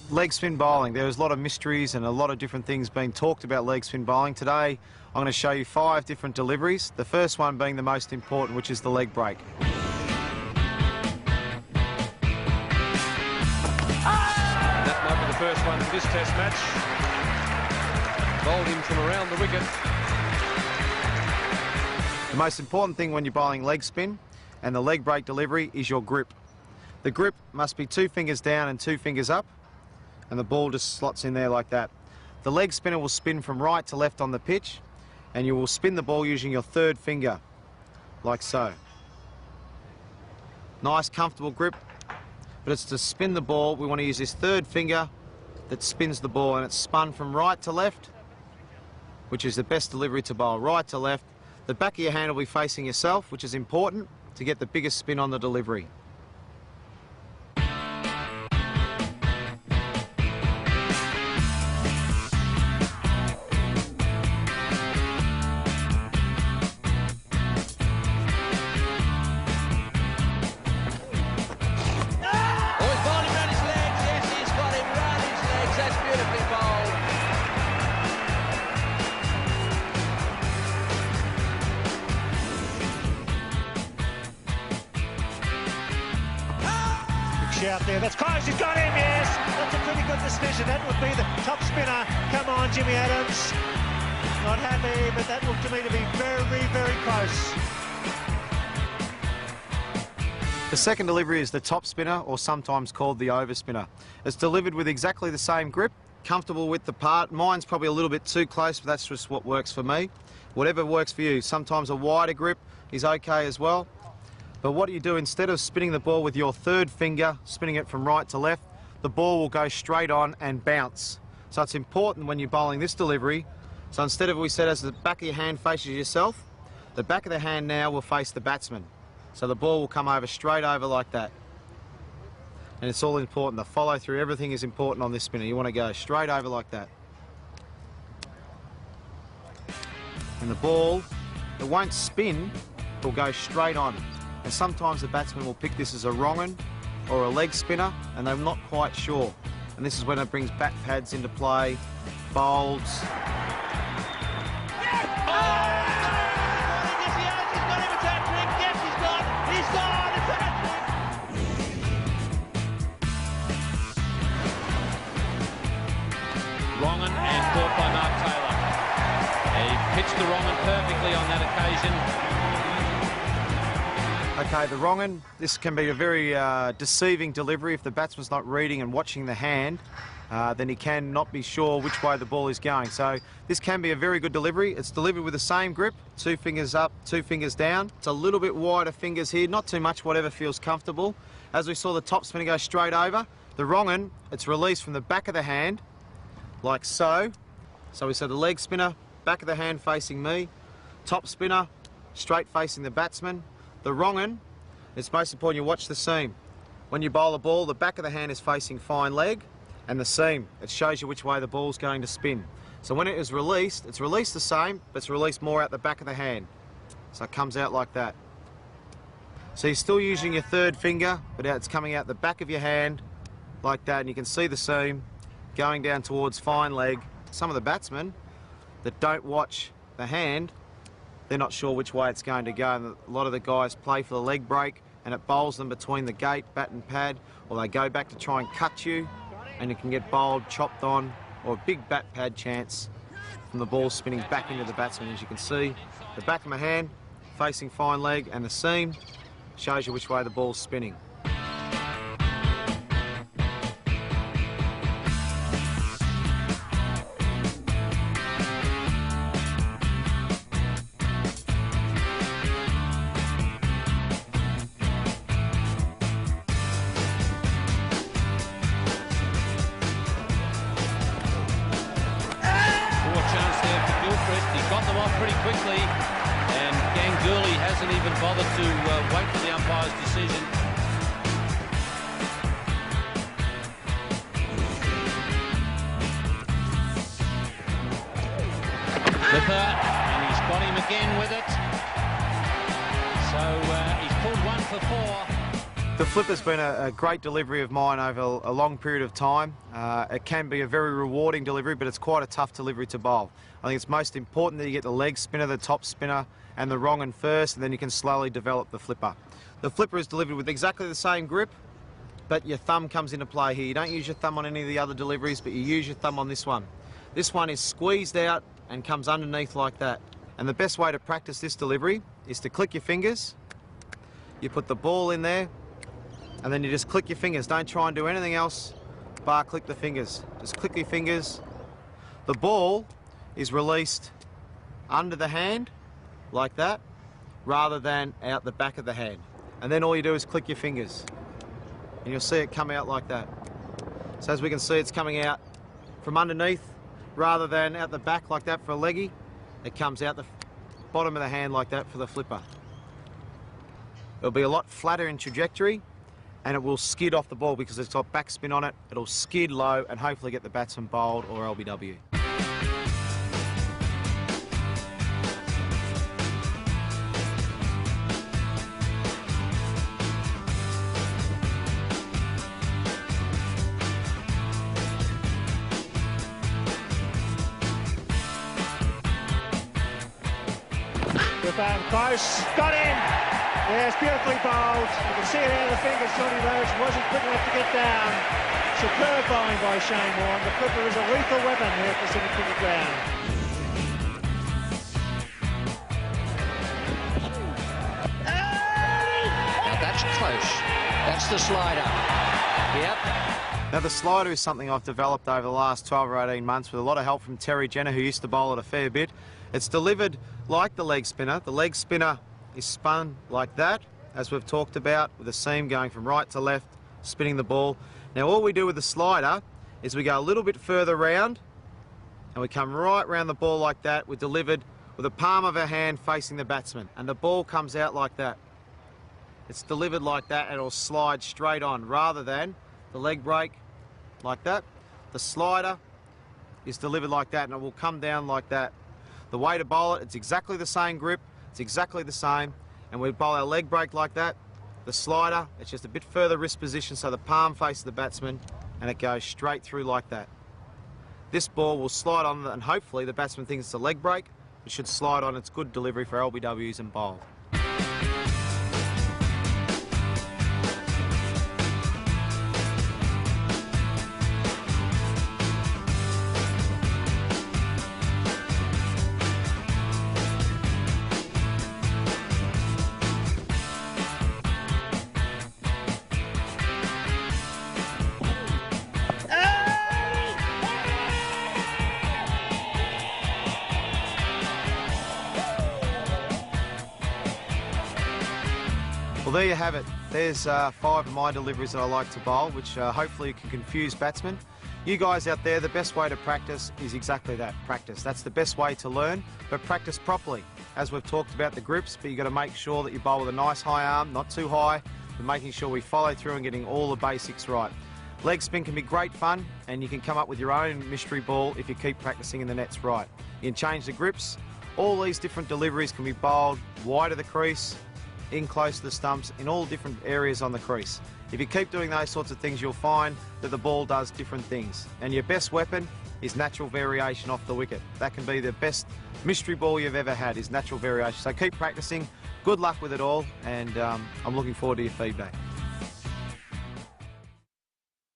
leg spin bowling. There's a lot of mysteries and a lot of different things being talked about leg spin bowling. Today, I'm going to show you 5 different deliveries, the first one being the most important, which is the leg break. That might be the first one for this test match. Bowled him from around the wicket. The most important thing when you're bowling leg spin and the leg break delivery is your grip. The grip must be 2 fingers down and 2 fingers up, and the ball just slots in there like that. The leg spinner will spin from right to left on the pitch, and you will spin the ball using your 3rd finger, like so. Nice, comfortable grip, but it's to spin the ball. We want to use this 3rd finger that spins the ball, and it's spun from right to left, which is the best delivery to bowl, right to left. The back of your hand will be facing yourself, which is important to get the biggest spin on the delivery. Shout there, that's close, he's got him, yes! That's a pretty good decision. That would be the top spinner. Come on, Jimmy Adams. Not happy, but that looked to me to be very, very close. The second delivery is the top spinner, or sometimes called the over spinner. It's delivered with exactly the same grip, comfortable width apart. Mine's probably a little bit too close, but that's just what works for me. Whatever works for you. Sometimes a wider grip is okay as well. But what do you do? Instead of spinning the ball with your 3rd finger, spinning it from right to left, the ball will go straight on and bounce. So it's important when you're bowling this delivery. So instead of, we said, as the back of your hand faces yourself, the back of the hand now will face the batsman. So the ball will come over straight over like that. And it's all important. The follow through, everything is important on this spinner. You want to go straight over like that. And the ball, it won't spin, it will go straight on. And sometimes the batsman will pick this as a wrong un or a leg spinner, and they're not quite sure. And this is when it brings bat pads into play, bowls. Wrong un and caught by Mark Taylor. He pitched the wrong un perfectly on that occasion. Okay, the wrong un, this can be a very deceiving delivery. If the batsman's not reading and watching the hand, then he can not be sure which way the ball is going. So this can be a very good delivery. It's delivered with the same grip, 2 fingers up, 2 fingers down. It's a little bit wider fingers here, not too much, whatever feels comfortable. As we saw the top spinner go straight over, the wrong un, it's released from the back of the hand, like so. So we said the leg spinner, back of the hand facing me, top spinner, straight facing the batsman. The wrong un, it's most important you watch the seam. When you bowl a ball, the back of the hand is facing fine leg, and the seam, it shows you which way the ball's going to spin. So when it is released, it's released the same, but it's released more out the back of the hand. So it comes out like that. So you're still using your 3rd finger, but it's coming out the back of your hand like that, and you can see the seam going down towards fine leg. Some of the batsmen that don't watch the hand, they're not sure which way it's going to go, and a lot of the guys play for the leg break and it bowls them between the gate, bat and pad, or they go back to try and cut you and you can get bowled, chopped on, or a big bat pad chance from the ball spinning back into the batsman. As you can see, the back of my hand facing fine leg, and the seam shows you which way the ball's spinning. He got them off pretty quickly, and Ganguly hasn't even bothered to wait for the umpire's decision. Clipper, and he's got him again with it. So he's pulled 1 for 4. The flipper's been a great delivery of mine over a long period of time. It can be a very rewarding delivery, but it's quite a tough delivery to bowl. I think it's most important that you get the leg spinner, the top spinner, and the wrong and first, and then you can slowly develop the flipper. The flipper is delivered with exactly the same grip, but your thumb comes into play here. You don't use your thumb on any of the other deliveries, but you use your thumb on this one. This one is squeezed out and comes underneath like that. And the best way to practice this delivery is to click your fingers. You put the ball in there, and then you just click your fingers. Don't try and do anything else, bar click the fingers. Just click your fingers. The ball is released under the hand, like that, rather than out the back of the hand. And then all you do is click your fingers, and you'll see it come out like that. So as we can see, it's coming out from underneath, rather than out the back like that for a leggy. It comes out the bottom of the hand like that for the flipper. It'll be a lot flatter in trajectory, and it will skid off the ball because it's got backspin on it. It'll skid low and hopefully get the batsman bowled or LBW. Close, got in. Yes, beautifully bowled. You can see it out of the fingers, Johnny Roach wasn't quick enough to get down. Superb bowling by Shane Warne. The flipper is a lethal weapon here at the Sydney Cricket Ground. Now that's close. That's the slider. Yep. Now the slider is something I've developed over the last 12 or 18 months with a lot of help from Terry Jenner, who used to bowl it a fair bit. It's delivered like the leg spinner. The leg spinner is spun like that, as we've talked about, with the seam going from right to left, spinning the ball. Now all we do with the slider is we go a little bit further round, and we come right round the ball like that. We're delivered with the palm of our hand facing the batsman, and the ball comes out like that. It's delivered like that, and it'll slide straight on, rather than the leg break like that. The slider is delivered like that, and it will come down like that. The way to bowl it, it's exactly the same grip, it's exactly the same, and we bowl our leg break like that. The slider, it's just a bit further wrist position so the palm faces the batsman, and it goes straight through like that. This ball will slide on, and hopefully the batsman thinks it's a leg break. It should slide on. It's good delivery for LBWs and bowled. Well, there you have it. There's 5 of my deliveries that I like to bowl, which hopefully can confuse batsmen. You guys out there, the best way to practice is exactly that, practice. That's the best way to learn, but practice properly. As we've talked about the grips, but you've got to make sure that you bowl with a nice high arm, not too high, but making sure we follow through and getting all the basics right. Leg spin can be great fun, and you can come up with your own mystery ball if you keep practicing in the nets right. You can change the grips. All these different deliveries can be bowled wide of the crease, in close to the stumps, in all different areas on the crease. If you keep doing those sorts of things, you'll find that the ball does different things. And your best weapon is natural variation off the wicket. That can be the best mystery ball you've ever had, is natural variation. So keep practicing. Good luck with it all, and I'm looking forward to your feedback.